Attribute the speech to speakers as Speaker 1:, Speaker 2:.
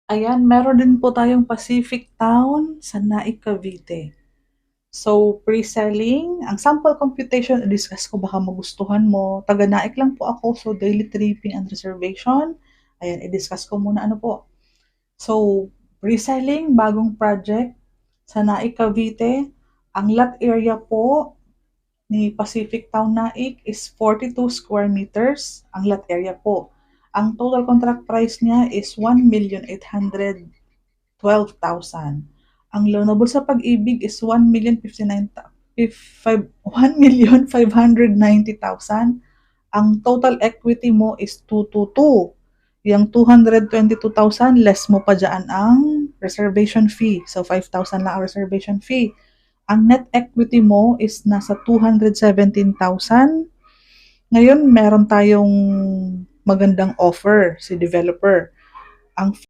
Speaker 1: Ayan, meron din po tayong Pacific Town sa Naik, Cavite. So, pre-selling, ang sample computation, i-discuss ko baka magustuhan mo. Taga Naik lang po ako, so daily tripping and reservation. Ayan, i-discuss ko muna ano po. So, pre-selling, bagong project sa Naik, Cavite. Ang lot area po ni Pacific Town Naik is 42 square meters ang lot area po. Ang total contract price niya is 1,812,000. Ang loanable sa pag-ibig is 1,590,000. Ang total equity mo is 222. Yung 222,000, less mo pa dyan ang reservation fee. So, 5,000 lang ang reservation fee. Ang net equity mo is nasa 217,000. Ngayon, meron tayong magandang offer si developer. Ang